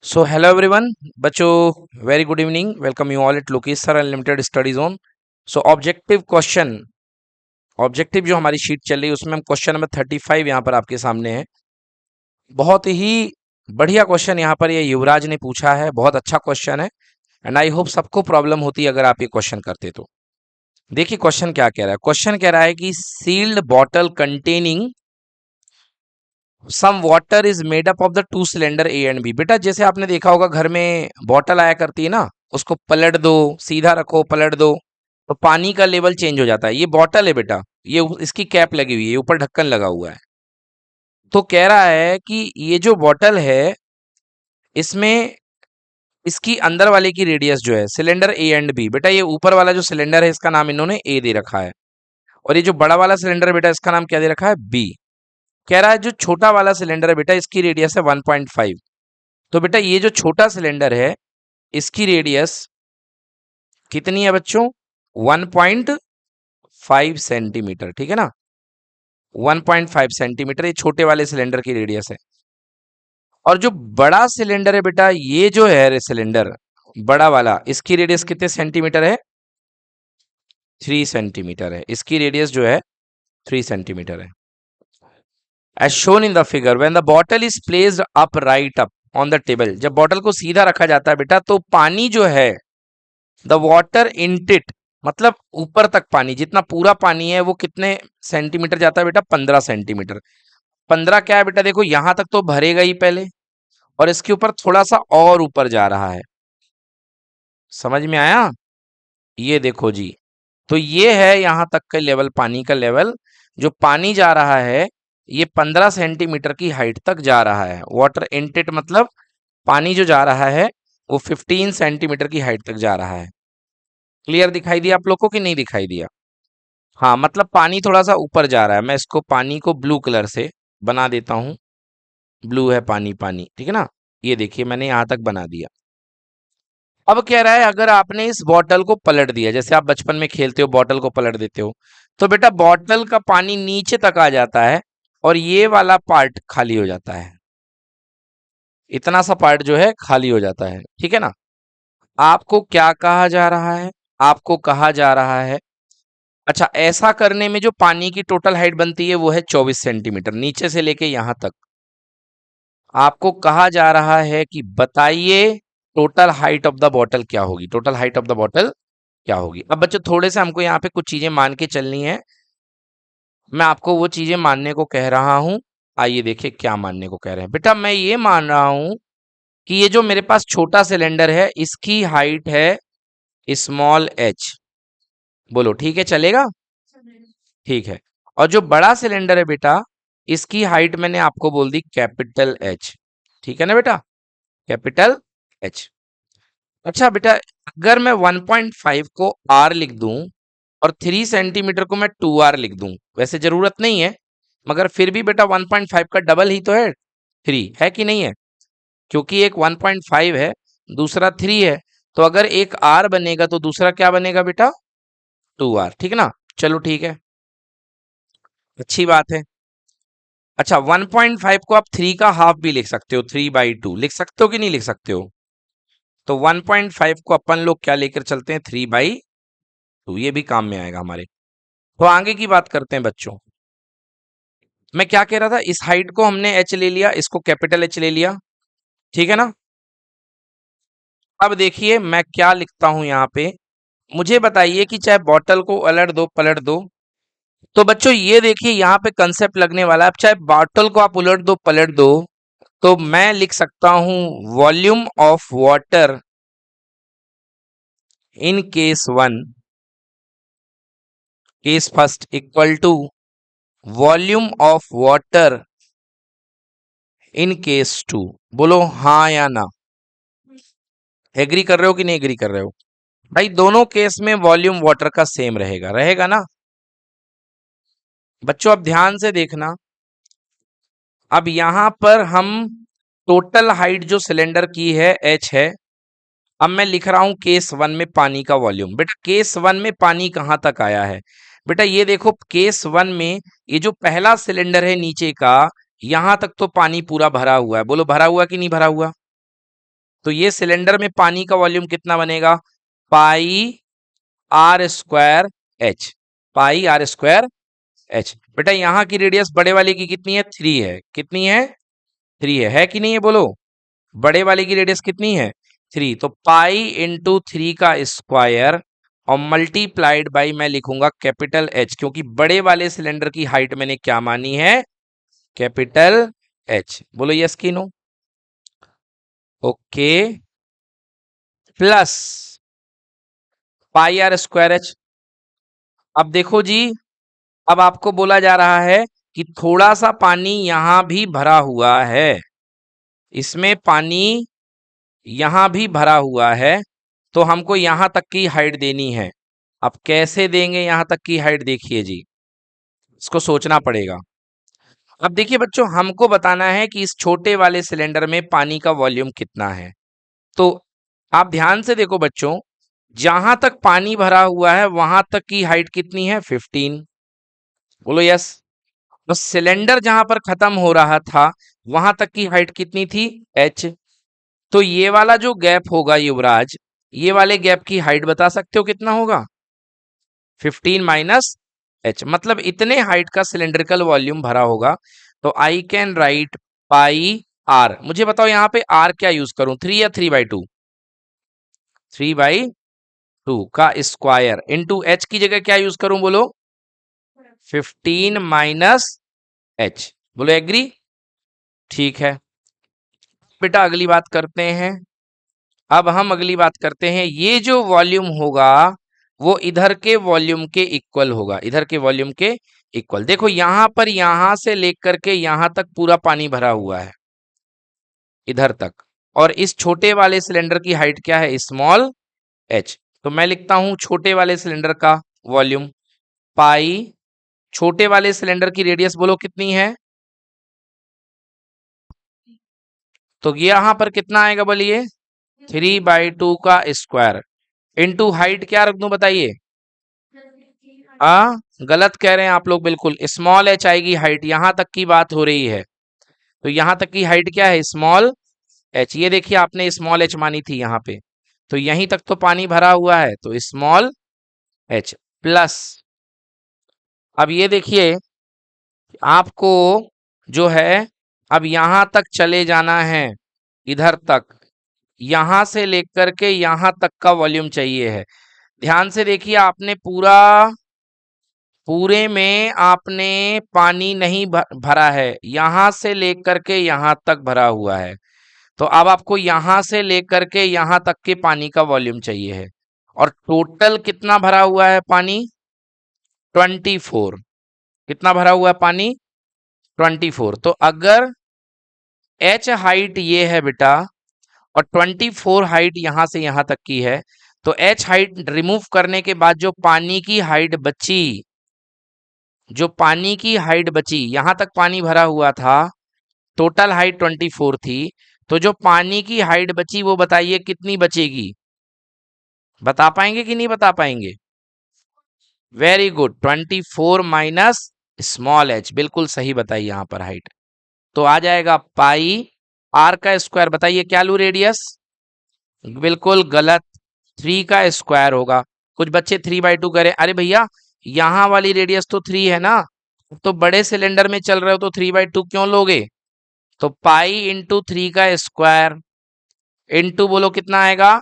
So hello everyone बच्चों, very good evening. Welcome you all at Lokesh sir unlimited study zone. So objective जो हमारी sheet चल रही है उसमें हम क्वेश्चन नंबर 35 यहाँ पर आपके सामने है। बहुत ही बढ़िया क्वेश्चन यहाँ पर ये युवराज ने पूछा है, बहुत अच्छा क्वेश्चन है एंड आई होप सबको प्रॉब्लम होती अगर आप ये क्वेश्चन करते तो। देखिए क्वेश्चन क्या कह रहा है। क्वेश्चन कह रहा है कि sealed bottle containing some water is made up of the two cylinder A and B. बेटा जैसे आपने देखा होगा घर में बॉटल आया करती है ना, उसको पलट दो, सीधा रखो, पलट दो तो पानी का लेवल चेंज हो जाता है। ये बॉटल है बेटा, ये इसकी कैप लगी हुई है, ऊपर ढक्कन लगा हुआ है। तो कह रहा है कि ये जो बॉटल है इसमें इसकी अंदर वाले की रेडियस जो है सिलेंडर ए एंड बी। बेटा ये ऊपर वाला जो सिलेंडर है इसका नाम इन्होंने ए दे रखा है और ये जो बड़ा वाला सिलेंडर है बेटा इसका नाम क्या दे रखा है, बी। कह रहा है जो छोटा वाला सिलेंडर है बेटा इसकी रेडियस है 1.5। तो बेटा ये जो छोटा सिलेंडर है इसकी रेडियस कितनी है बच्चों, 1.5 सेंटीमीटर। ठीक है ना, 1.5 सेंटीमीटर ये छोटे वाले सिलेंडर की रेडियस है। और जो बड़ा सिलेंडर है बेटा, ये जो है सिलेंडर बड़ा वाला, इसकी रेडियस कितने सेंटीमीटर है, 3 सेंटीमीटर है। इसकी रेडियस जो है 3 सेंटीमीटर है। As shown in the figure when the bottle is placed up right up on the table, जब बॉटल को सीधा रखा जाता है बेटा तो पानी जो है, द वाटर इनटिट मतलब ऊपर तक पानी, जितना पूरा पानी है वो कितने सेंटीमीटर जाता है बेटा, 15 सेंटीमीटर। 15 क्या है बेटा, देखो यहां तक तो भरेगा ही पहले और इसके ऊपर थोड़ा सा और ऊपर जा रहा है। समझ में आया, ये देखो जी। तो ये है यहां तक का लेवल, पानी का लेवल। जो पानी जा रहा है ये 15 सेंटीमीटर की हाइट तक जा रहा है। वाटर इनटेट मतलब पानी जो जा रहा है वो 15 सेंटीमीटर की हाइट तक जा रहा है। क्लियर दिखाई दिया आप लोग को कि नहीं दिखाई दिया? हाँ, मतलब पानी थोड़ा सा ऊपर जा रहा है। मैं इसको पानी को ब्लू कलर से बना देता हूं। ब्लू है पानी, पानी ठीक है ना। ये देखिए मैंने यहां तक बना दिया। अब कह रहा है अगर आपने इस बॉटल को पलट दिया, जैसे आप बचपन में खेलते हो बॉटल को पलट देते हो, तो बेटा बॉटल का पानी नीचे तक आ जाता है और ये वाला पार्ट खाली हो जाता है। इतना सा पार्ट जो है खाली हो जाता है। ठीक है ना। आपको क्या कहा जा रहा है, आपको कहा जा रहा है, अच्छा ऐसा करने में जो पानी की टोटल हाइट बनती है वो है 24 सेंटीमीटर, नीचे से लेके यहां तक। आपको कहा जा रहा है कि बताइए total height of the bottle क्या होगी, total height of the bottle क्या होगी। अब बच्चों थोड़े से हमको यहाँ पे कुछ चीजें मान के चलनी है। मैं आपको वो चीजें मानने को कह रहा हूं। आइए देखिए क्या मानने को कह रहे हैं। बेटा मैं ये मान रहा हूं कि ये जो मेरे पास छोटा सिलेंडर है इसकी हाइट है स्मॉल एच। बोलो ठीक है, चलेगा? ठीक है। और जो बड़ा सिलेंडर है बेटा इसकी हाइट मैंने आपको बोल दी कैपिटल एच। ठीक है ना बेटा, कैपिटल एच। अच्छा बेटा अगर मैं 1.5 को आर लिख दूं और 3 सेंटीमीटर को मैं 2r लिख दूं, वैसे जरूरत नहीं है मगर फिर भी बेटा 1.5 का डबल ही तो है, 3 है कि नहीं है? क्योंकि एक 1.5 है, दूसरा 3 है, तो अगर एक r बनेगा तो दूसरा क्या बनेगा बेटा, 2r। ठीक है ना। चलो ठीक है, अच्छी बात है। अच्छा 1.5 को आप 3 का हाफ भी लिख सकते हो, 3/2 लिख सकते हो कि नहीं लिख सकते हो? तो 1.5 को अपन लोग क्या लेकर चलते हैं, 3/2। ये भी काम में आएगा हमारे। तो आगे की बात करते हैं बच्चों। मैं क्या कह रहा था, इस हाइट को हमने एच ले लिया, इसको कैपिटल एच ले लिया। ठीक है ना। अब देखिए मैं क्या लिखता हूं यहां पे, मुझे बताइए कि चाहे बॉटल को उलट दो पलट दो, तो बच्चों ये देखिए यहाँ पे कंसेप्ट लगने वाला है। अब चाहे बॉटल को आप उलट दो पलट दो तो मैं लिख सकता हूं volume of water in case one, case first equal to volume of water in case two. बोलो हाँ या ना, एग्री कर रहे हो कि नहीं एग्री कर रहे हो? भाई दोनों केस में वॉल्यूम वाटर का सेम रहेगा, रहेगा ना। बच्चों अब ध्यान से देखना, अब यहां पर हम टोटल हाइट जो सिलेंडर की है एच है। अब मैं लिख रहा हूं केस वन में पानी का वॉल्यूम। बेटा केस वन में पानी कहां तक आया है, बेटा ये देखो केस वन में ये जो पहला सिलेंडर है नीचे का, यहां तक तो पानी पूरा भरा हुआ है। बोलो भरा हुआ कि नहीं भरा हुआ? तो ये सिलेंडर में पानी का वॉल्यूम कितना बनेगा, pi are square H, pi are square h. बेटा यहाँ की रेडियस बड़े वाले की कितनी है, 3 है, कितनी है, 3 है कि नहीं है, बोलो, बड़े वाले की रेडियस कितनी है, 3, तो पाई इंटू 3 का स्क्वायर और मल्टीप्लाइड बाई मैं लिखूंगा कैपिटल एच, क्योंकि बड़े वाले सिलेंडर की हाइट मैंने क्या मानी है, कैपिटल एच। बोलो यस की no, okay, plus pi are square H. अब देखो जी, अब आपको बोला जा रहा है कि थोड़ा सा पानी यहां भी भरा हुआ है, इसमें पानी यहां भी भरा हुआ है, तो हमको यहां तक की हाइट देनी है। अब कैसे देंगे यहां तक की हाइट, देखिए जी, इसको सोचना पड़ेगा। अब देखिए बच्चों, हमको बताना है कि इस छोटे वाले सिलेंडर में पानी का वॉल्यूम कितना है। तो आप ध्यान से देखो बच्चों, जहां तक पानी भरा हुआ है वहां तक की हाइट कितनी है, 15। बोलो यस। तो सिलेंडर जहां पर खत्म हो रहा था वहां तक की हाइट कितनी थी, h। तो ये वाला जो गैप होगा युवराज, ये वाले गैप की हाइट बता सकते हो कितना होगा, 15 माइनस h, मतलब इतने हाइट का सिलेंड्रिकल वॉल्यूम भरा होगा। तो I can write pi R, मुझे बताओ यहाँ पे आर क्या यूज करूं, 3 या 3/2, 3/2 का स्क्वायर इंटू एच की जगह क्या यूज करूं, बोलो 15 माइनस एच। बोलो एग्री, ठीक है। बेटा अगली बात करते हैं, अब हम अगली बात करते हैं, ये जो वॉल्यूम होगा वो इधर के वॉल्यूम के इक्वल होगा, इधर के वॉल्यूम के इक्वल। देखो यहां पर यहां से लेकर के यहां तक पूरा पानी भरा हुआ है, इधर तक, और इस छोटे वाले सिलेंडर की हाइट क्या है, स्मॉल h। तो मैं लिखता हूं छोटे वाले सिलेंडर का वॉल्यूम, पाई, छोटे वाले सिलेंडर की रेडियस बोलो कितनी है, तो यहां पर कितना आएगा बोलिए, 3/2 का स्क्वायर इंटू हाइट क्या रख दूं बताइए, गलत कह रहे हैं आप लोग, बिल्कुल स्मॉल h आएगी हाइट, यहां तक की बात हो रही है। तो यहां तक की हाइट क्या है, स्मॉल h। ये देखिए आपने स्मॉल h मानी थी यहाँ पे, तो यहीं तक तो पानी भरा हुआ है, तो स्मॉल h प्लस, अब ये देखिए आपको जो है अब यहां तक चले जाना है, इधर तक, यहां से लेकर के यहां तक का वॉल्यूम चाहिए है। ध्यान से देखिए, आपने पूरे में आपने पानी नहीं भरा है, यहां से लेकर के यहां तक भरा हुआ है। तो अब आपको यहां से लेकर के यहां तक के पानी का वॉल्यूम चाहिए है, और टोटल कितना भरा हुआ है पानी, 24। कितना भरा हुआ है पानी, 24। तो अगर h हाइट ये है बेटा और 24 हाइट यहां से यहां तक की है, तो h हाइट रिमूव करने के बाद जो पानी की हाइट बची, जो पानी की हाइट बची, यहां तक पानी भरा हुआ था, टोटल हाइट 24 थी, तो जो पानी की हाइट बची वो बताइए कितनी बचेगी, बता पाएंगे कि नहीं बता पाएंगे, very good, 24 minus small h, बिल्कुल सही बताइए यहां पर हाइट। तो आ जाएगा पाई आर का स्क्वायर, बताइए क्या लू रेडियस, बिल्कुल गलत, 3 का स्क्वायर होगा। कुछ बच्चे 3/2 करें, अरे भैया यहां वाली रेडियस तो 3 है ना, तो बड़े सिलेंडर में चल रहे हो तो 3/2 क्यों लोगे, तो पाई इंटू 3 का स्क्वायर इंटू बोलो कितना आएगा,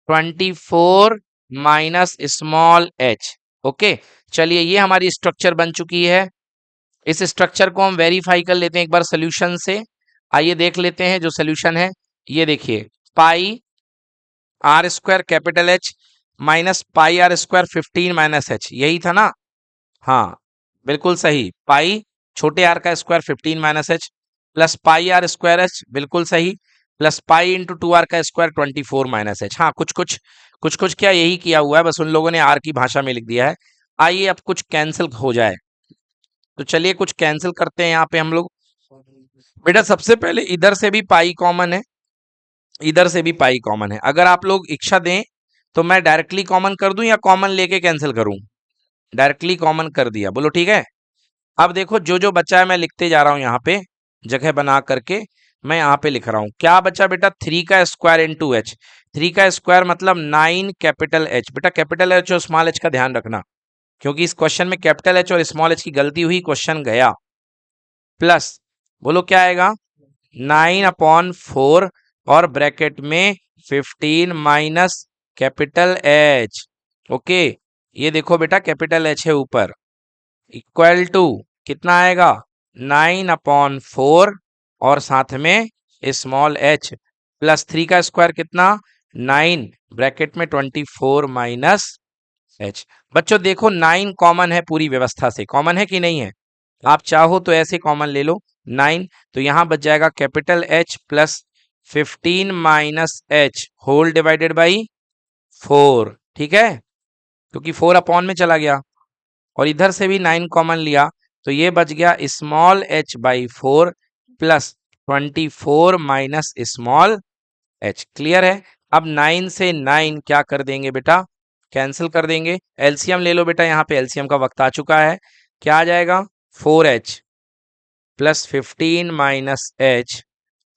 24 माइनस स्मॉल h। ओके, चलिए ये हमारी स्ट्रक्चर बन चुकी है। इस स्ट्रक्चर को हम वेरीफाई कर लेते हैं एक बार सोल्यूशन से। आइए देख लेते हैं जो सोल्यूशन है। ये देखिए, pi are square capital h minus pi are square 15 minus h, यही था ना, हाँ बिल्कुल सही, पाई छोटे आर का square 15 minus H plus pi are square H, बिल्कुल सही, प्लस पाई इंटू 2r का स्क्वायर 24 माइनस एच। हाँ कुछ कुछ क्या यही किया हुआ है, बस उन लोगों ने आर की भाषा में लिख दिया है। आइए अब कुछ कैंसिल हो जाए, तो चलिए कुछ कैंसिल करते हैं यहाँ पे हम लोग। बेटा सबसे पहले इधर से भी पाई कॉमन है, इधर से भी पाई कॉमन है, अगर आप लोग इच्छा दें तो मैं डायरेक्टली कॉमन कर दूं या कॉमन लेके कैंसिल करूं, डायरेक्टली कॉमन कर दिया, बोलो ठीक है। अब देखो जो जो बचा है मैं लिखते जा रहा हूं यहाँ पे जगह बना करके। मैं यहाँ पे लिख रहा हूं क्या बचा बेटा, 3 का स्क्वायर इंटू एच। 3 का स्क्वायर मतलब 9 कैपिटल एच। बेटा कैपिटल एच और स्मॉल एच का ध्यान रखना, क्योंकि इस क्वेश्चन में कैपिटल एच और स्मॉल एच की गलती हुई, क्वेश्चन गया। प्लस बोलो क्या आएगा, 9/4 और ब्रैकेट में 15 माइनस कैपिटल एच। ओके, ये देखो बेटा कैपिटल एच है ऊपर, इक्वल टू कितना आएगा, 9/4 और साथ में स्मॉल एच, प्लस 3 का स्क्वायर कितना, 9 ब्रैकेट में 24 माइनस एच। बच्चों देखो 9 कॉमन है, पूरी व्यवस्था से कॉमन है कि नहीं है, आप चाहो तो ऐसे कॉमन ले लो 9, तो यहां बच जाएगा capital H plus 15 minus H whole divided by 4। ठीक है, क्योंकि 4 अपॉन में चला गया और इधर से भी 9 कॉमन लिया, तो ये बच गया small H by 4 plus 24 minus small H. Clear है। अब 9 से 9 क्या कर देंगे बेटा, कैंसिल कर देंगे। एलसीएम ले लो बेटा, यहाँ पे एलसीएम का वक्त आ चुका है। क्या आ जाएगा, 4h plus 15 minus H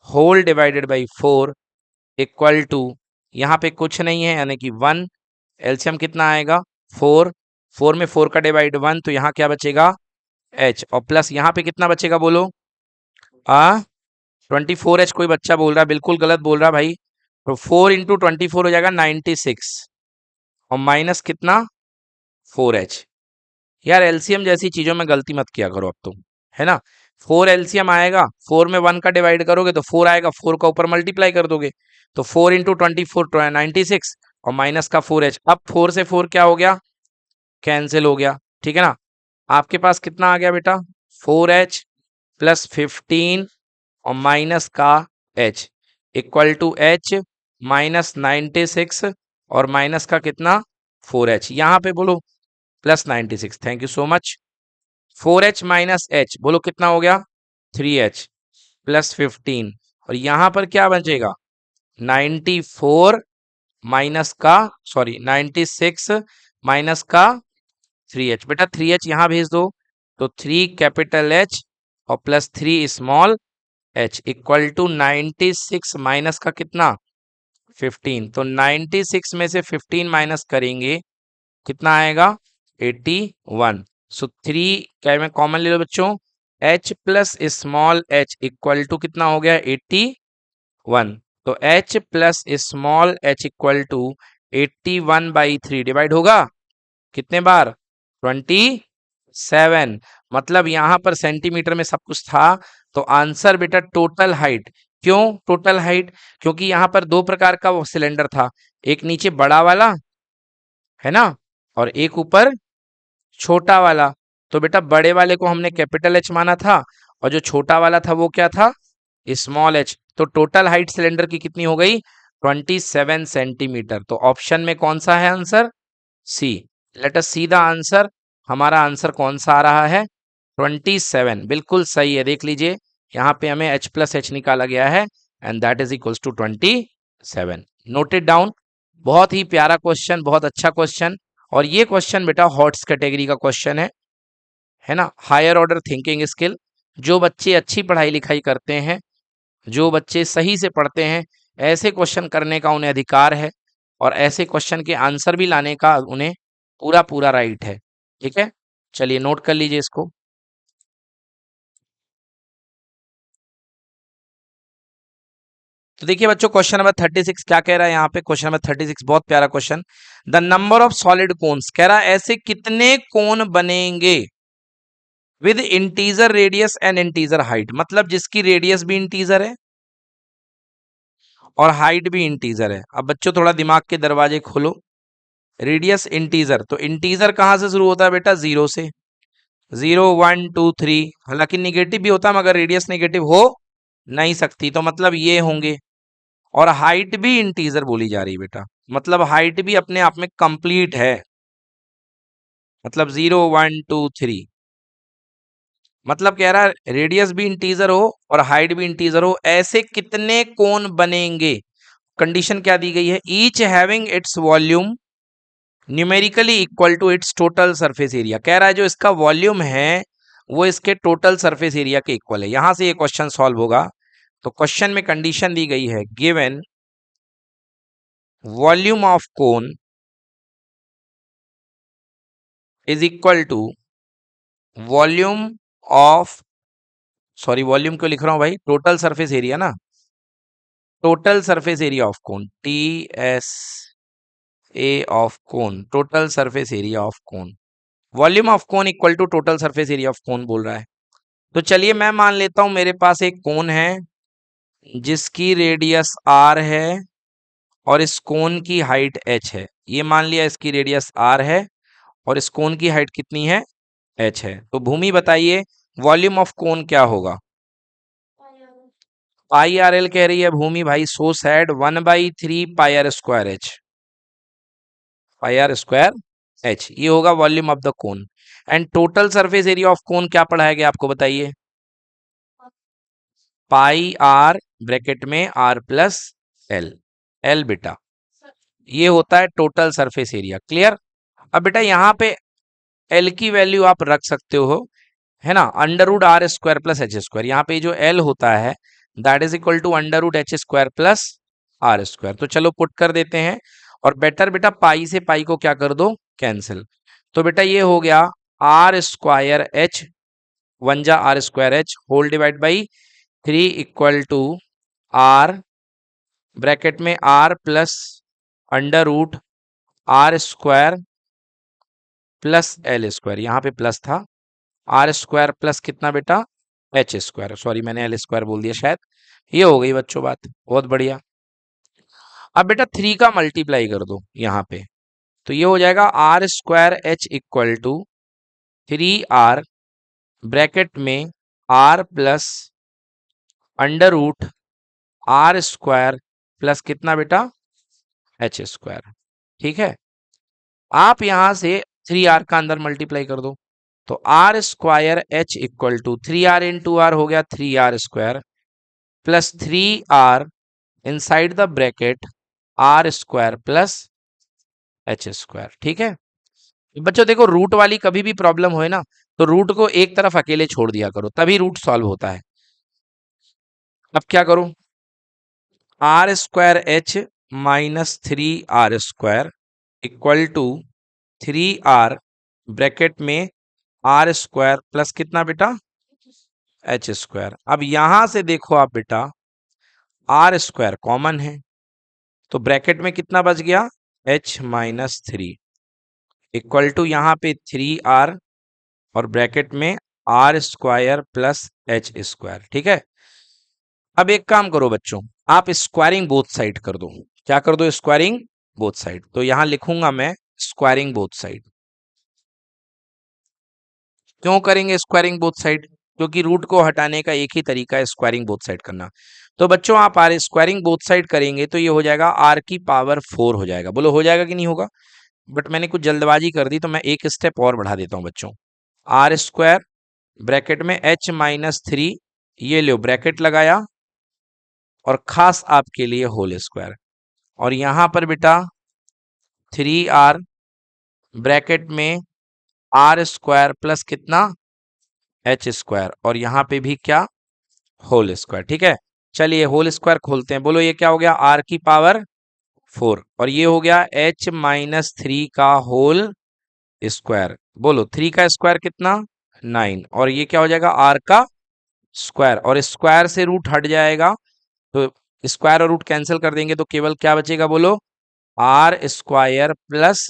whole divided by 4 equal to, यहाँ पे कुछ नहीं है यानी कि 1। एलसीएम कितना आएगा, 4। 4 में 4 का डिवाइड 1, तो यहाँ क्या बचेगा h, और प्लस यहाँ पे कितना बचेगा बोलो, 24h। कोई बच्चा बोल रहा है बिल्कुल गलत बोल रहा है भाई, तो 4 इंटू 24 हो जाएगा 96 और माइनस कितना 4h। यार एलसीएम जैसी चीजों में गलती मत किया करो अब तुम, है ना। 4 एलसीएम आएगा, 4 में 1 का डिवाइड करोगे तो 4 आएगा, 4 का ऊपर मल्टीप्लाई कर दोगे तो 4 इंटू 24 96 और माइनस का 4h। अब 4 से 4 क्या हो गया, कैंसिल हो गया। ठीक है ना, आपके पास कितना आ गया बेटा, 4h प्लस 15 और माइनस का h equal to h minus 96 और माइनस का कितना 4h, यहाँ पे बोलो plus 96। Thank you so much. 4h minus h बोलो कितना हो गया, 3h प्लस 15 और यहाँ पर क्या बचेगा, 94 माइनस का, सॉरी 96 माइनस का 3h। बेटा 3h यहाँ भेज दो, तो 3 कैपिटल H और plus 3 small h equal to 96 minus का कितना 15, तो 96 में से 15 माइनस करेंगे कितना आएगा 81। सो 3 क्या में कॉमन ले लो बच्चों, h plus small h equal to कितना हो गया 81, तो h plus small h equal to 81/3 divide होगा कितने बार, 27। मतलब यहां पर सेंटीमीटर में सब कुछ था, तो आंसर बेटा टोटल हाइट। क्यों टोटल हाइट, क्योंकि यहां पर दो प्रकार का वो सिलेंडर था, एक नीचे बड़ा वाला है ना, और एक ऊपर छोटा वाला। तो बेटा बड़े वाले को हमने कैपिटल एच माना था और जो छोटा वाला था वो क्या था, स्मॉल एच। तो टोटल हाइट सिलेंडर की कितनी हो गई, 27 सेंटीमीटर। तो ऑप्शन में कौन सा है answer, C. Let us see the answer, हमारा आंसर कौन सा आ रहा है, 27। बिल्कुल सही है, देख लीजिए यहाँ पे हमें h प्लस एच निकाला गया है and that is equals to 27। Noted down. बहुत ही प्यारा क्वेश्चन, बहुत अच्छा क्वेश्चन। और ये क्वेश्चन बेटा हॉट्स कैटेगरी का क्वेश्चन है ना, हायर ऑर्डर थिंकिंग स्किल। जो बच्चे अच्छी पढ़ाई लिखाई करते हैं, जो बच्चे सही से पढ़ते हैं, ऐसे क्वेश्चन करने का उन्हें अधिकार है और ऐसे क्वेश्चन के आंसर भी लाने का उन्हें पूरा पूरा राइट है। ठीक है, चलिए नोट कर लीजिए इसको। तो देखिए बच्चों क्वेश्चन नंबर 36 क्या कह रहा है यहाँ पे, क्वेश्चन नंबर 36 बहुत प्यारा question. The number of solid cones, कह रहा है ऐसे कितने कोन बनेंगे with integer radius and integer height, मतलब जिसकी रेडियस भी इंटीजर है और हाइट भी इंटीजर है। अब बच्चों थोड़ा दिमाग के दरवाजे खोलो, रेडियस इंटीजर, तो इंटीजर कहां से शुरू होता है बेटा, 0 से, 0 1 2 3। हालांकि निगेटिव भी होता है मगर रेडियस निगेटिव हो नहीं सकती, तो मतलब ये होंगे। और हाइट भी इंटीजर बोली जा रही बेटा, मतलब हाइट भी अपने आप में कंप्लीट है, मतलब 0 1 2 3। मतलब कह रहा है रेडियस भी इंटीजर हो और हाइट भी इंटीजर हो, ऐसे कितने कोण बनेंगे। कंडीशन क्या दी गई है, each having its volume numerically equal to its total surface area. कह रहा है जो इसका वॉल्यूम है वो इसके टोटल सरफेस एरिया के इक्वल है। यहां से ये क्वेश्चन सॉल्व होगा। तो क्वेश्चन में कंडीशन दी गई है, given volume of cone is equal to volume of, sorry volume क्यों लिख रहा हूं भाई, टोटल सरफेस एरिया ना, total surface area of cone, T S A of cone, total surface area of cone, volume of cone equal to total surface area of cone बोल रहा है। तो चलिए मैं मान लेता हूं मेरे पास एक कोन है जिसकी रेडियस आर है और इस कोन की हाइट एच है। ये मान लिया इसकी रेडियस आर है और इस कोन की हाइट कितनी है, एच है। तो भूमि बताइए वॉल्यूम ऑफ कोन क्या होगा। पाई आर एल कह रही है भूमि, भाई so sad, 1/3 pi are square H, pi are square H, ये होगा volume of the cone. And total surface area of cone क्या पढ़ाया गया आपको बताइए, पाई आर ब्रैकेट में आर प्लस एल, एल बेटा, ये होता है टोटल सरफेस एरिया। क्लियर। अब बेटा यहाँ पे एल की वैल्यू आप रख सकते हो, है ना, under root are square plus H square. यहाँ पे जो एल होता है that is equal to under root H square plus R square. तो चलो पुट कर देते हैं, और बेटर बेटा पाई से पाई को क्या कर दो, कैंसिल। तो बेटा ये हो गया आर स्क्वायर एच, वन जा r square h whole divide by 3 equal to r bracket में are plus under root are square plus l square, यहाँ पे प्लस था, आर स्क्वायर प्लस कितना बेटा, एच स्क्वायर, सॉरी मैंने एल स्क्वायर बोल दिया शायद। ये हो गई बच्चों बात, बहुत बढ़िया। अब बेटा 3 का मल्टीप्लाई कर दो यहाँ पे, तो ये हो जाएगा r square H equal to 3r bracket में are plus under root are square plus कितना बेटा, एच स्क्वायर। ठीक है, आप यहां से 3r का अंदर मल्टीप्लाई कर दो, तो R square H equal to 3r into R हो गया 3r square plus 3r inside the bracket R square plus H square. ठीक है बच्चों, देखो रूट वाली कभी भी प्रॉब्लम होए ना, तो रूट को एक तरफ अकेले छोड़ दिया करो, तभी रूट सॉल्व होता है। अब क्या करूं, R square H minus 3r square equal to 3r bracket में आर स्क्वायर प्लस कितना बेटा, एच स्क्वायर। अब यहां से देखो आप बेटा आर स्क्वायर कॉमन है, तो ब्रैकेट में कितना बच गया, एच माइनस 3 इक्वल टू यहाँ पे 3r और ब्रैकेट में R square plus H square. ठीक है, अब एक काम करो बच्चों, आप स्क्वायरिंग बोथ साइड कर दो। क्या कर दो, स्क्वायरिंग बोथ साइड। तो यहां लिखूंगा मैं स्क्वायरिंग बोथ साइड। क्यों करेंगे स्क्वायरिंग बोथ साइड, क्योंकि रूट को हटाने का एक ही तरीका है स्क्वायरिंग बोथ साइड करना। तो बच्चों आप आर स्क्वायरिंग बोथ साइड करेंगे तो ये हो जाएगा आर की पावर 4 हो जाएगा। बोलो हो जाएगा कि नहीं होगा, बट मैंने कुछ जल्दबाजी कर दी तो मैं एक स्टेप और बढ़ा देता हूं बच्चों। आर स्क्वायर ब्रैकेट में एच माइनस 3, ये लो ब्रैकेट लगाया और खास आपके लिए होल स्क्वायर, और यहां पर बेटा 3r ब्रैकेट में आर स्क्वायर प्लस कितना, एच स्क्वायर, और यहां पे भी क्या, होल स्क्वायर। ठीक है, चलिए होल स्क्वायर खोलते हैं। बोलो ये क्या हो गया, आर की पावर 4, और ये हो गया एच माइनस 3 का होल स्क्वायर। बोलो 3 का स्क्वायर कितना, 9, और ये क्या हो जाएगा, आर का स्क्वायर, और स्क्वायर से रूट हट जाएगा, तो स्क्वायर और रूट कैंसिल कर देंगे तो केवल क्या बचेगा, बोलो R square plus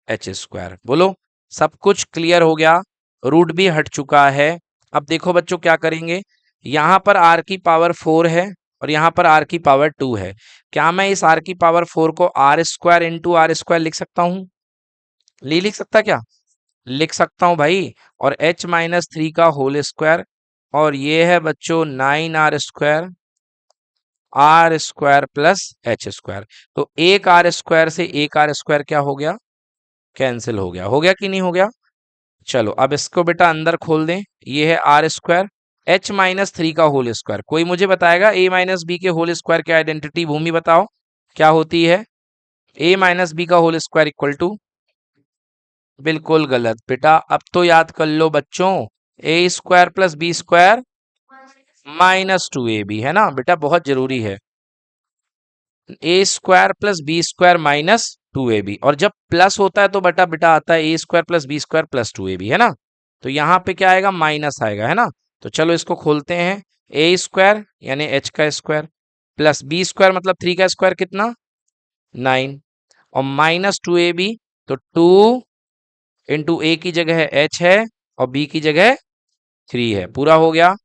H square. बोलो सब कुछ क्लियर हो गया, रूट भी हट चुका है। अब देखो बच्चों क्या करेंगे, यहां पर आर की पावर 4 है और यहां पर आर की पावर 2 है। क्या मैं इस आर की पावर 4 को R square into R square लिख सकता हूं, लिख सकता क्या, लिख सकता हूं भाई। और एच माइनस 3 का होल स्क्वायर, और ये है बच्चों 9r square, R square plus H square. तो एक आर स्क्वायर से एक आर स्क्वायर क्या हो गया, कैंसिल हो गया कि नहीं हो गया। चलो अब इसको बेटा अंदर खोल दें, ये है आर स्क्वायर एच माइनस 3 का होल स्क्वायर। कोई मुझे बताएगा ए माइनस बी के होल स्क्वायर की आइडेंटिटी, भूमि बताओ क्या होती है, ए माइनस बी का होल स्क्वायर इक्वल टू, बिल्कुल गलत बेटा, अब तो याद कर लो बच्चों, a square plus b square -2ab है ना बेटा, बहुत जरूरी है। a² + b² - 2ab, और जब प्लस होता है तो बेटा बेटा आता है a² + b² + 2ab, है ना। तो यहाँ पे क्या आएगा, माइनस आएगा, है ना। तो चलो इसको खोलते हैं। a² यानी h का स्क्वायर प्लस b² मतलब 3 का स्क्वायर कितना, 9, और -2ab, तो 2 इंटू a की जगह है h है और b की जगह 3 है, पूरा हो गया।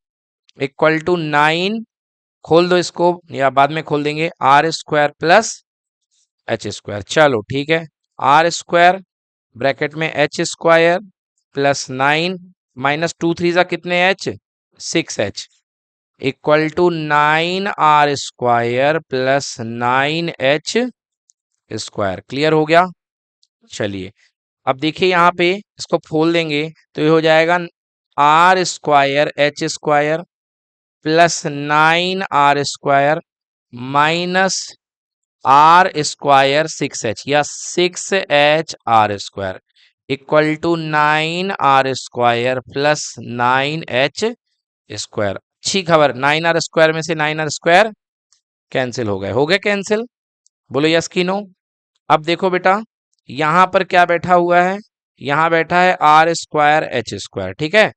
इक्वल टू 9, खोल दो इसको या बाद में खोल देंगे, r² प्लस h²। चलो ठीक है, r² ब्रैकेट में h² प्लस 9 -2 3 जा कितने h, 6h, equal to 9r² plus 9h²। Clear हो गया। चलिए अब देखिए यहाँ पे इसको खोल देंगे तो ये हो जाएगा r² h² plus 9r² minus r² 6h या 6h r² equal to 9r² plus 9h²। अच्छी खबर, 9r² में से 9r² कैंसिल हो गए कैंसिल। बोलो यस की नो। अब देखो बेटा यहां पर क्या बैठा हुआ है, यहां बैठा है r² h², ठीक है।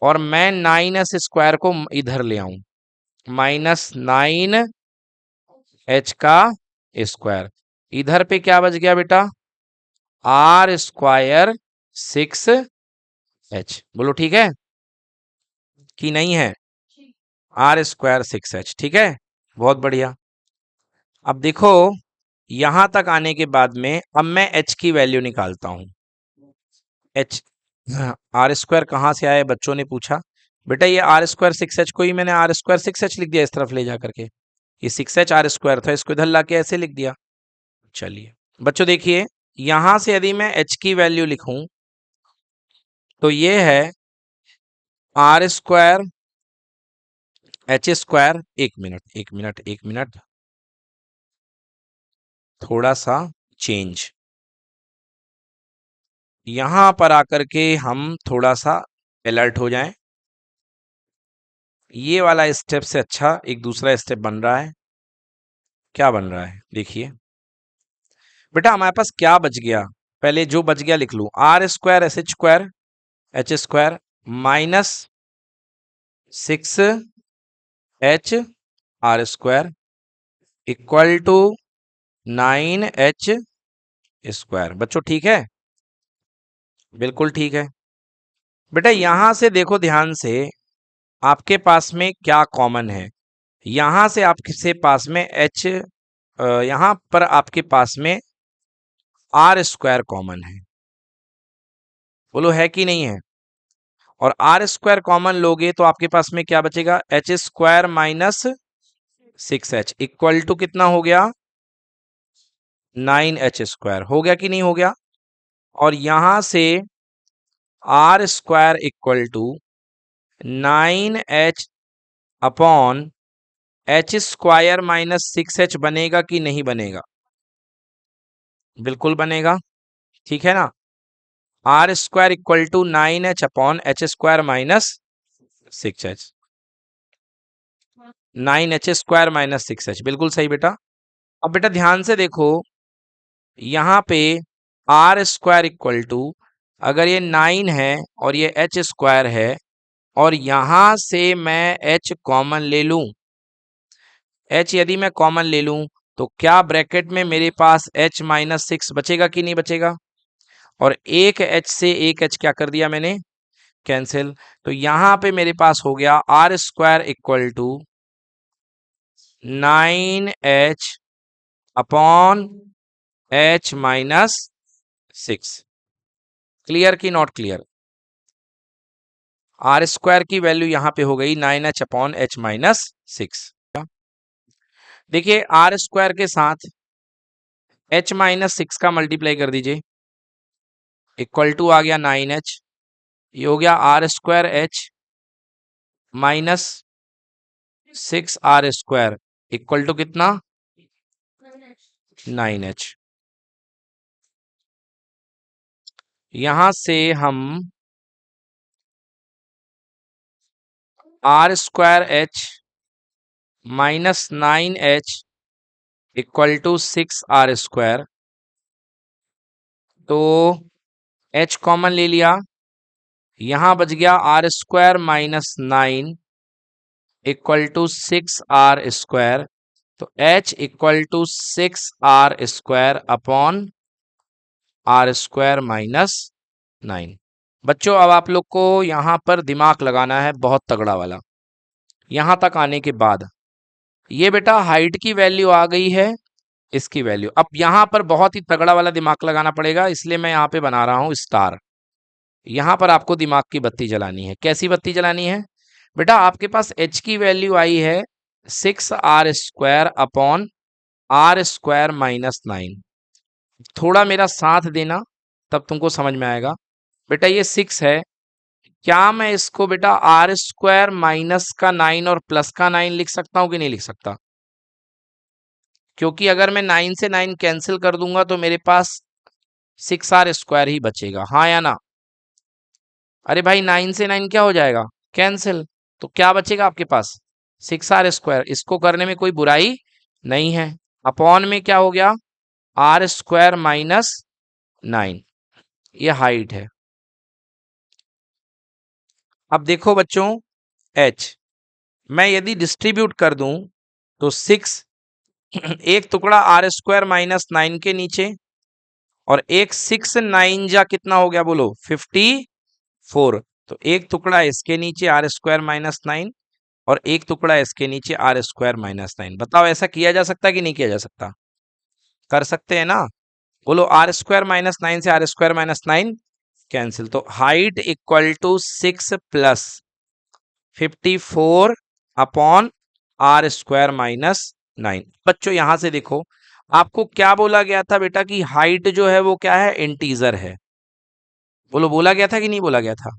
और मैं 9s² को इधर ले आऊं, -9h का स्क्वायर, इधर पे क्या बच गया बेटा, r² 6h। बोलो ठीक है कि नहीं है, r² 6h, ठीक है, बहुत बढ़िया। अब देखो यहां तक आने के बाद में अब मैं h की वैल्यू निकालता हूं। h, r² कहां से आया बच्चों ने पूछा, बेटा ये r² 6h को ही मैंने r² 6h लिख दिया इस तरफ ले जा करके, ये 6h r² था, इसको इधर लाके ऐसे लिख दिया। चलिए बच्चों देखिए यहां से यदि मैं h की वैल्यू लिखूं तो ये है r² h²। एक मिनट थोड़ा सा चेंज, यहां पर आकर के हम थोड़ा सा अलर्ट हो जाएं। ये वाला स्टेप से अच्छा एक दूसरा स्टेप बन रहा है। क्या बन रहा है देखिए बेटा, हमारे पास क्या बच गया, पहले जो बच गया लिख लूं, r² h² minus 6h r² equal to 9h²। बच्चों ठीक है, बिल्कुल ठीक है। बेटा यहां से देखो ध्यान से, आपके पास में क्या कॉमन है, यहां से आपके पास में h, यहां पर आपके पास में r² कॉमन है। बोलो है कि नहीं है, और r² कॉमन लोगे तो आपके पास में क्या बचेगा, h² minus 6h equal to कितना हो गया, 9h² हो गया कि नहीं हो गया। और यहां से r² equal to 9h upon h² minus 6h बनेगा कि नहीं बनेगा, बिल्कुल बनेगा, ठीक है ना। r² equal to 9h upon h² minus 6h, 9h² minus 6h, बिल्कुल सही बेटा। अब बेटा ध्यान से देखो यहाँ पे r² इक्वल टू, अगर ये 9 है और ये h² है और यहां से मैं h कॉमन ले लूं, h यदि मैं कॉमन ले लूं तो क्या ब्रैकेट में मेरे पास h माइनस 6 बचेगा कि नहीं बचेगा, और एक h से एक h क्या कर दिया मैंने, कैंसिल। तो यहां पे मेरे पास हो गया r² equal to 9h upon h minus 6। Clear की नॉट क्लियर, r² की वैल्यू यहां पे हो गई 9h अपॉन h माइनस 6। देखिए r² के साथ h माइनस 6 का मल्टीप्लाई कर दीजिए, इक्वल टू आ गया 9h, ये हो गया r² h minus 6r² equal to कितना, 9h। यहां से हम R square H minus 9h equal to 6r²। तो h कॉमन ले लिया, यहां बच गया r² - 9 इक्वल टू 6r²। तो h equal to 6r² upon r² - 9। बच्चों अब आप लोग को यहां पर दिमाग लगाना है बहुत तगड़ा वाला। यहां तक आने के बाद ये बेटा हाइट की वैल्यू आ गई है, इसकी वैल्यू। अब यहां पर बहुत ही तगड़ा वाला दिमाग लगाना पड़ेगा, इसलिए मैं यहां पे बना रहा हूं स्टार। यहां पर आपको दिमाग की बत्ती जलानी है। कैसी बत्ती जलानी है बेटा? आपके पास h की वैल्यू आई है 6r² अपॉन r² - 9। थोड़ा मेरा साथ देना, तब तुमको समझ में आएगा। बेटा ये 6 है, क्या मैं इसको बेटा r² माइनस का 9 और प्लस का 9 लिख सकता हूं कि नहीं लिख सकता? क्योंकि अगर मैं 9 से 9 कैंसिल कर दूंगा तो मेरे पास 6r² ही बचेगा, हाँ या ना? अरे भाई 9 से 9 क्या हो जाएगा? कैंसिल। तो क्या बचेगा आपके पास? 6r²। इसको करने में कोई बुराई नहीं है। अपॉन में क्या हो गया? r² - 9। ये हाइट है। अब देखो बच्चों, h मैं यदि डिस्ट्रीब्यूट कर दूं तो 6 एक टुकड़ा r² - 9 के नीचे, और एक 6 9 जा कितना हो गया बोलो? 54। तो एक टुकड़ा इसके नीचे r² - 9 और एक टुकड़ा इसके नीचे r² - 9। बताओ ऐसा किया जा सकता है कि नहीं किया जा सकता? कर सकते हैं ना? बोलो r² - 9 से r² - 9 कैंसिल। तो height equal to 6 plus 54 upon r² - 9। बच्चों यहां से देखो, आपको क्या बोला गया था बेटा कि हाइट जो है वो क्या है? इंटीजर है। बोलो बोला गया था कि नहीं बोला गया था?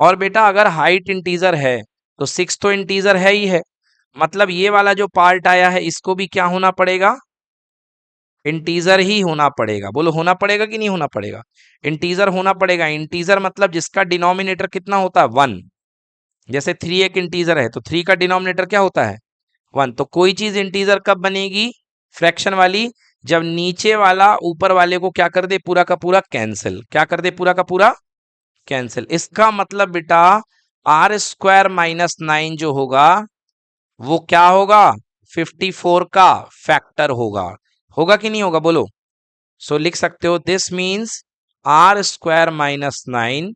और बेटा अगर हाइट इंटीजर है तो 6 तो इंटीजर है ही है, मतलब ये वाला जो पार्ट आया है इसको भी क्या होना पड़ेगा? इंटीजर ही होना पड़ेगा। बोलो होना पड़ेगा कि नहीं होना पड़ेगा? इंटीजर होना पड़ेगा। इंटीजर मतलब जिसका डिनोमिनेटर कितना होता है? 1। जैसे 3 एक इंटीजर है तो 3 का डिनोमिनेटर क्या होता है? 1। तो कोई चीज इंटीजर कब बनेगी? फ्रैक्शन वाली, जब नीचे वाला ऊपर वाले को क्या कर दे? पूरा का पूरा कैंसिल। क्या कर दे? पूरा का पूरा कैंसिल। इसका मतलब बेटा r² - 9 जो होगा वो क्या होगा? 54 का फैक्टर होगा। होगा कि नहीं होगा? बोलो। सो लिख सकते हो this means r² - 9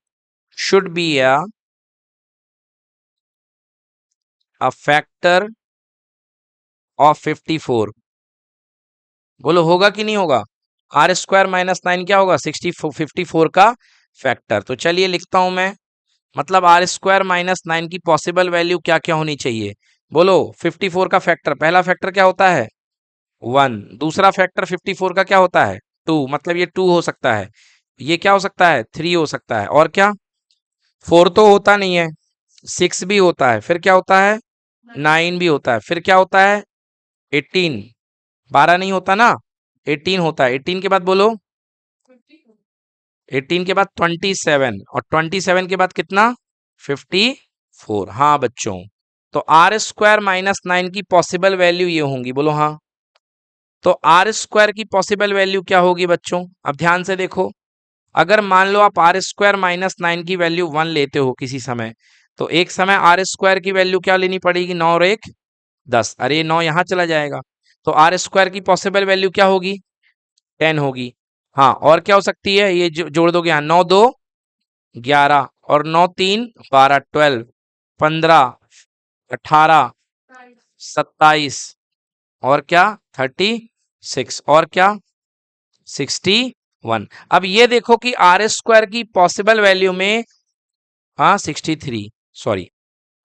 should be a factor of 54। बोलो होगा कि नहीं होगा? r² - 9 क्या होगा? 54 का फैक्टर। तो चलिए लिखता हूं मैं, मतलब r² - 9 की पॉसिबल वैल्यू क्या क्या होनी चाहिए? बोलो 54 का फैक्टर, पहला फैक्टर क्या होता है? 1। दूसरा फैक्टर 54 का क्या होता है? 2। मतलब ये 2 हो सकता है, ये क्या हो सकता है? 3 हो सकता है, और क्या? 4 तो होता नहीं है, 6 भी होता है, फिर क्या होता है? 9 भी होता है, फिर क्या होता है? 18। 12 नहीं होता ना, 18 होता है। 18 के बाद बोलो, 18 के बाद 27, और 27 के बाद कितना? 54। हाँ बच्चों, तो r² - 9 की पॉसिबल वैल्यू ये होंगी। बोलो हाँ। तो r² की पॉसिबल वैल्यू क्या होगी बच्चों? अब ध्यान से देखो, अगर मान लो आप r² - 9 की वैल्यू 1 लेते हो किसी समय, तो एक समय r² की वैल्यू क्या लेनी पड़ेगी? 9 और 1 10। अरे 9 यहां चला जाएगा, तो r² की पॉसिबल वैल्यू क्या होगी? 10 होगी। हाँ, और क्या हो सकती है? ये जोड़ दोगे, यहाँ 9 2 11 और 9 3 12 12 15 18 27 और क्या? 36 और क्या? 61। अब ये देखो कि r² की पॉसिबल वैल्यू में, हाँ 63, सॉरी।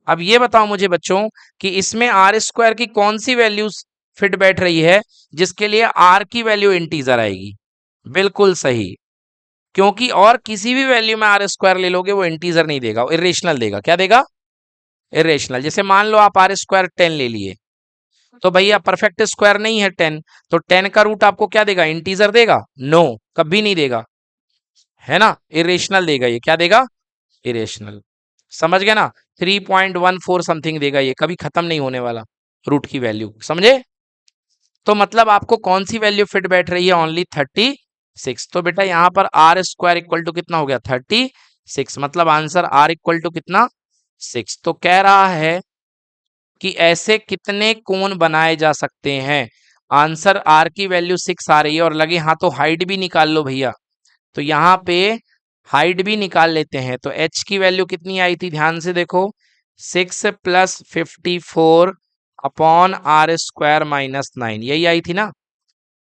अब ये बताओ मुझे बच्चों कि इसमें r² की कौन सी वैल्यूज फिट बैठ रही है जिसके लिए r की वैल्यू इंटीजर आएगी? बिल्कुल सही, क्योंकि और किसी भी वैल्यू में r² ले लोगे वो इंटीजर नहीं देगा, वो इरेशनल देगा। क्या देगा? इरेशनल। जैसे मान लो आप r² 10 ले लिए, तो भैया परफेक्ट स्क्वायर नहीं है 10, तो 10 का रूट आपको क्या देगा? इंटीजर देगा? नो, कभी नहीं देगा, है ना? इरेशनल देगा। ये क्या देगा? इरेशनल। समझ गए ना? 3.14 समथिंग देगा, ये कभी खत्म नहीं होने वाला रूट की वैल्यू, समझे? तो मतलब आपको कौन सी वैल्यू फिट बैठ रही है? ओनली 36। तो बेटा यहाँ पर आर स्क्वायर इक्वल टू कितना हो गया? 36। मतलब आंसर आर इक्वल टू कितना? 6। तो कह रहा है कि ऐसे कितने कोण बनाए जा सकते हैं? आंसर आर की वैल्यू 6 आ रही है और लगे हाँ तो हाइट भी निकाल लो भैया। तो यहाँ पे हाइट भी निकाल लेते हैं। तो h की वैल्यू कितनी आई थी? ध्यान से देखो, 6 + 54 अपॉन आर स्क्वायर माइनस 9, यही आई थी ना?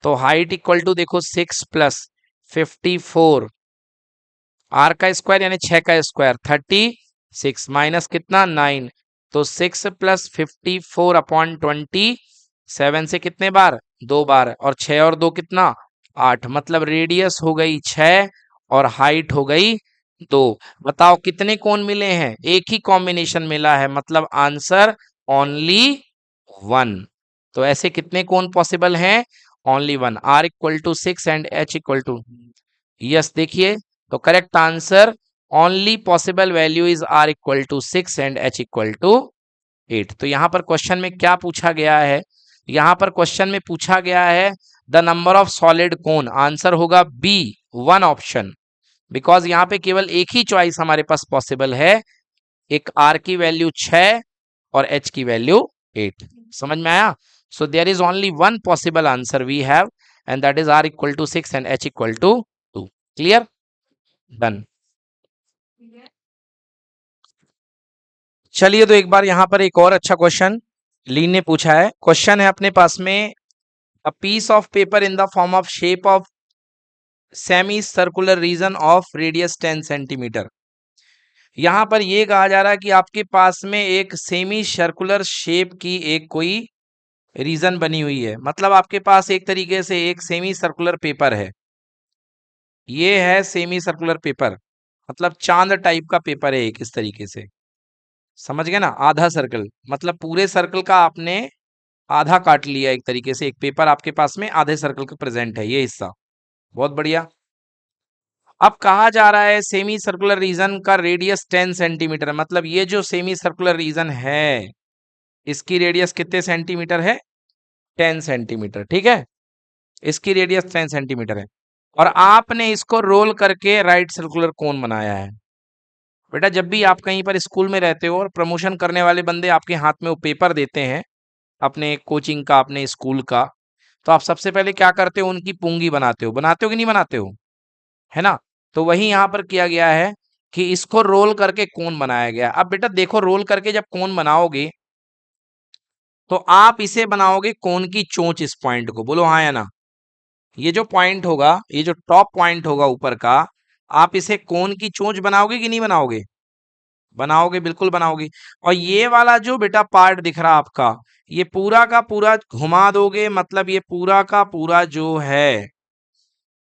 तो हाइट इक्वल टू देखो 6 + 54 आर का स्क्वायर यानी 6 का स्क्वायर 36 माइनस कितना 9। तो 6 + 54 अपॉन 27 से कितने बार? 2 बार, और 6 और 2 कितना? 8। मतलब रेडियस हो गई 6 और हाइट हो गई 2। बताओ कितने कोण मिले हैं? एक ही कॉम्बिनेशन मिला है, मतलब आंसर ओनली 1। तो ऐसे कितने कोण पॉसिबल हैं? Only 1। R equal to 6 and h equal to, yes देखिए, तो correct answer only possible value is r equal to 6 and h equal to 8। तो यहां पर क्वेश्चन में क्या पूछा गया है? यहां पर क्वेश्चन में पूछा गया है the number of solid cone. Answer होगा बी, 1 ऑप्शन, बिकॉज यहां पे केवल एक ही चॉइस हमारे पास पॉसिबल है, एक आर की वैल्यू 6 और एच की वैल्यू 8। समझ में आया? So there is only one possible answer we have, and that is r equal to 6 and h equal to 2। Clear? Done. चलिए तो एक बार यहां पर एक और अच्छा क्वेश्चन लीन ने पूछा है। क्वेश्चन है अपने पास में, a piece of paper in the form of shape of semi circular region of radius 10 centimetre. यहां पर यह कहा जा रहा है कि आपके पास में एक सेमी सर्कुलर शेप की एक कोई रीजन बनी हुई है। मतलब आपके पास एक तरीके से एक सेमी सर्कुलर पेपर है, ये है सेमी सर्कुलर पेपर, मतलब चांद टाइप का पेपर है एक, इस तरीके से, समझ गए ना? आधा सर्कल, मतलब पूरे सर्कल का आपने आधा काट लिया एक तरीके से, एक पेपर आपके पास में आधे सर्कल का प्रेजेंट है ये हिस्सा। बहुत बढ़िया। अब कहा जा रहा है सेमी सर्कुलर रीजन का रेडियस 10 सेंटीमीटर, मतलब ये जो सेमी सर्कुलर रीजन है इसकी रेडियस कितने सेंटीमीटर है? 10 सेंटीमीटर, ठीक है? इसकी रेडियस 10 सेंटीमीटर है और आपने इसको रोल करके राइट सर्कुलर कोन बनाया है। बेटा जब भी आप कहीं पर स्कूल में रहते हो और प्रमोशन करने वाले बंदे आपके हाथ में वो पेपर देते हैं अपने कोचिंग का, अपने स्कूल का, तो आप सबसे पहले क्या करते हो? उनकी पुंगी बनाते हो कि नहीं बनाते हो? है ना? तो वही यहाँ पर किया गया है कि इसको रोल करके कोन बनाया गया। अब बेटा देखो, रोल करके जब कोन बनाओगे तो आप इसे बनाओगे कोन की चोंच, इस पॉइंट को, बोलो हाँ या ना? ये जो पॉइंट होगा, ये जो टॉप पॉइंट होगा ऊपर का, आप इसे कोन की चोंच बनाओगे कि नहीं बनाओगे? बनाओगे, बिल्कुल बनाओगे। और ये वाला जो बेटा पार्ट दिख रहा आपका, ये पूरा का पूरा घुमा दोगे, मतलब ये पूरा का पूरा जो है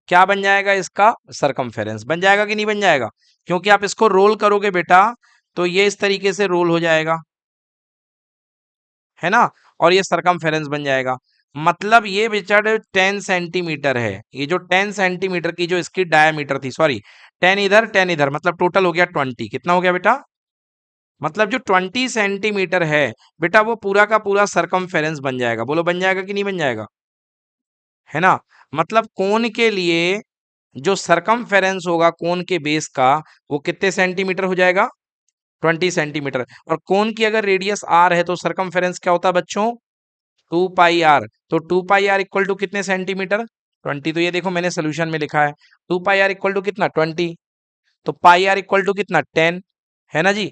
क्या बन जाएगा? इसका सरकमफेरेंस बन जाएगा कि नहीं बन जाएगा? क्योंकि आप इसको रोल करोगे बेटा तो ये इस तरीके से रोल हो जाएगा, है ना? और ये सरकमफेरेंस बन जाएगा। मतलब ये बेटा 10 सेंटीमीटर है, ये जो 10 सेंटीमीटर की जो इसकी डायमीटर थी, सॉरी 10 इधर 10 इधर, मतलब टोटल हो गया 20। कितना हो गया बेटा? मतलब जो 20 सेंटीमीटर है बेटा वो पूरा का पूरा सरकमफेरेंस बन जाएगा। बोलो बन जाएगा कि नहीं बन जाएगा? है ना? मतलब कोन के लिए जो सरकमफेरेंस होगा कोन के बेस का, वो कितने सेंटीमीटर हो जाएगा? 20 सेंटीमीटर। और कोन की अगर रेडियस आर है तो सरकमफेरेंस क्या होता है बच्चों? 2 पाई आर। तो 2 पाई आर इक्वल टू कितने सेंटीमीटर? 20। तो ये देखो मैंने सोल्यूशन में लिखा है 2 पाई आर इक्वल टू कितना? 20। तो पाई आर इक्वल टू कितना? 10, है ना जी?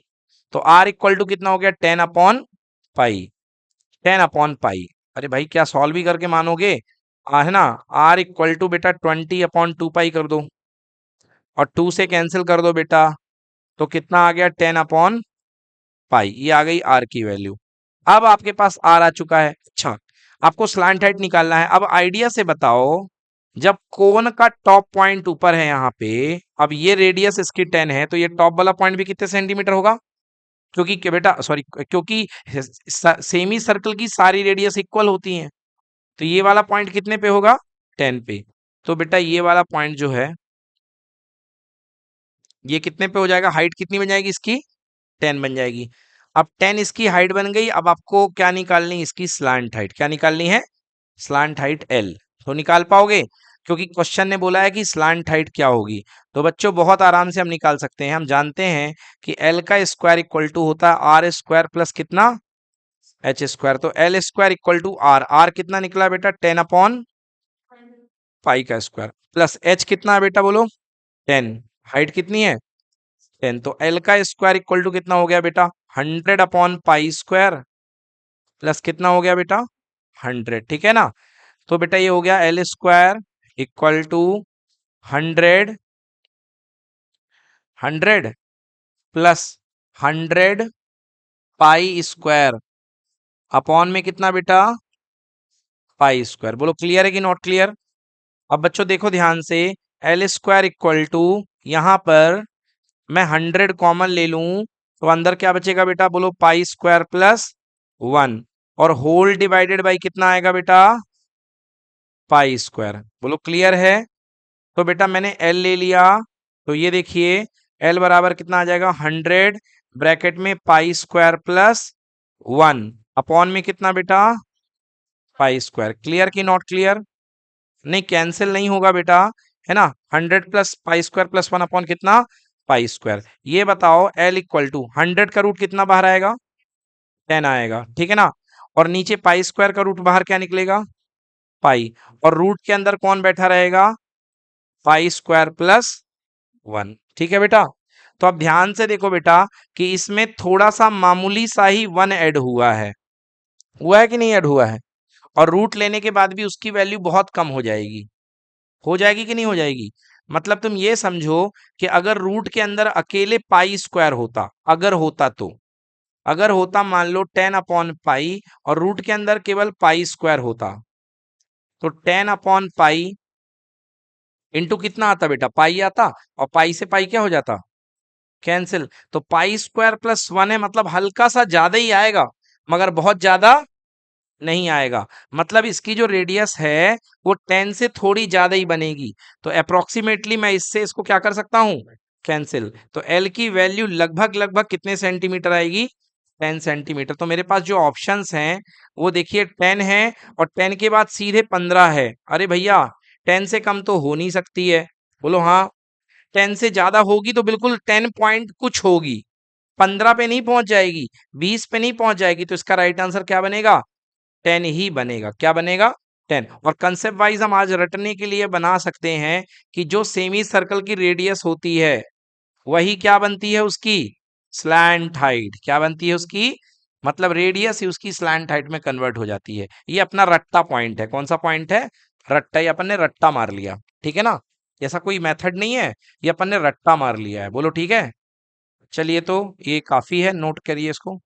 तो आर इक्वल टू कितना हो गया? 10/पाई। 10/पाई। अरे भाई क्या सॉल्व भी करके मानोगे? है ना? आर इक्वल टू बेटा 20/2 पाई कर दो और 2 से कैंसिल कर दो बेटा, तो कितना आ गया? 10/पाई। ये आ गई आर की वैल्यू। अब आपके पास आर आ चुका है। अच्छा, आपको स्लैंट हाइट निकालना है। अब आइडिया से बताओ, जब कोन का टॉप पॉइंट ऊपर है यहाँ पे, अब ये रेडियस इसकी 10 है, तो ये टॉप वाला पॉइंट भी कितने सेंटीमीटर होगा? क्योंकि बेटा सॉरी, क्योंकि सेमी सर्कल की सारी रेडियस इक्वल होती हैं, तो ये वाला पॉइंट कितने पे होगा? 10 पे। तो बेटा ये वाला पॉइंट जो है ये कितने पे हो जाएगा? हाइट कितनी बन जाएगी इसकी? 10 बन जाएगी। अब 10 इसकी हाइट बन गई। अब आपको क्या निकालनी, इसकी स्लांट हाइट। क्या निकालनी है? Slant height L. तो निकाल पाओगे? क्योंकि क्वेश्चन ने बोला है कि स्लांट हाइट क्या होगी। तो बच्चों बहुत आराम से हम निकाल सकते हैं। हम जानते हैं कि एल का स्क्वायर इक्वल टू होता है आर स्क्वायर प्लस कितना, एच स्क्वायर। तो l square equal to r. R कितना निकला बेटा? 10 पाई का स्क्वायर। प्लस एच कितना है बेटा बोलो? 10। हाइट कितनी है? 10। तो एल का स्क्वायर इक्वल टू कितना हो गया बेटा? 100/पाई स्क्वायर प्लस कितना हो गया बेटा? 100। ठीक है ना? तो बेटा ये हो गया l square equal to 100 100 plus 100 pi square upon में कितना बेटा? Pi square. बोलो क्लियर है कि नॉट क्लियर? अब बच्चों देखो ध्यान से, एल स्क्वायर इक्वल टू, यहां पर मैं 100 कॉमन ले लूं तो अंदर क्या बचेगा बेटा? बोलो पाई स्क्वायर प्लस 1। और होल डिवाइडेड बाई कितना आएगा बेटा? Pi square. बोलो क्लियर है? तो बेटा मैंने एल ले लिया। तो ये देखिए एल बराबर कितना आ जाएगा? 100 ब्रैकेट में पाई स्क्वायर प्लस 1 अपॉन में कितना बेटा? Pi square. क्लियर की नॉट क्लियर? नहीं कैंसिल नहीं होगा बेटा, है ना? 100 plus pi square plus 1 upon कितना? Pi square. ये बताओ एल इक्वल टू 100 का रूट कितना बाहर आएगा? 10 आएगा। ठीक है ना? और नीचे पाई स्क्वायर का रूट बाहर क्या निकलेगा? पाई। और रूट के अंदर कौन बैठा रहेगा? पाई स्क्वायर प्लस 1। ठीक है बेटा? तो अब ध्यान से देखो बेटा कि इसमें थोड़ा सा मामूली सा ही 1 ऐड हुआ है। हुआ है कि नहीं ऐड हुआ है? और रूट लेने के बाद भी उसकी वैल्यू बहुत कम हो जाएगी। हो जाएगी कि नहीं हो जाएगी? मतलब तुम ये समझो कि अगर रूट के अंदर अकेले पाई स्क्वायर होता, अगर होता तो, अगर होता मान लो 10/पाई और रूट के अंदर केवल पाई स्क्वायर होता, तो 10/पाई इंटू कितना आता बेटा? पाई आता। और पाई से पाई क्या हो जाता? कैंसिल। तो पाई स्क्वायर प्लस 1 है, मतलब हल्का सा ज्यादा ही आएगा मगर बहुत ज्यादा नहीं आएगा। मतलब इसकी जो रेडियस है वो 10 से थोड़ी ज्यादा ही बनेगी। तो अप्रोक्सीमेटली मैं इससे इसको क्या कर सकता हूं? कैंसिल। तो एल की वैल्यू लगभग लगभग कितने सेंटीमीटर आएगी? 10 सेंटीमीटर। तो मेरे पास जो ऑप्शंस हैं वो देखिए 10 है और 10 के बाद सीधे 15 है। अरे भैया 10 से कम तो हो नहीं सकती है। बोलो हाँ। 10 से ज्यादा होगी तो बिल्कुल 10 पॉइंट कुछ होगी, 15 पे नहीं पहुंच जाएगी, 20 पे नहीं पहुंच जाएगी। तो इसका राइट आंसर क्या बनेगा? 10 ही बनेगा। क्या बनेगा? 10। और कंसेप्ट वाइज हम आज रटने के लिए बना सकते हैं कि जो सेमी सर्कल की रेडियस होती है वही क्या बनती है? उसकी स्लैंट हाइट। क्या बनती है उसकी? मतलब रेडियस ही उसकी स्लैंट हाइट में कन्वर्ट हो जाती है। ये अपना रट्टा पॉइंट है। कौन सा पॉइंट है? रट्टा। ये अपन ने रट्टा मार लिया। ठीक है ना? ऐसा कोई मेथड नहीं है, ये अपन ने रट्टा मार लिया है। बोलो ठीक है? चलिए तो ये काफी है, नोट करिए इसको।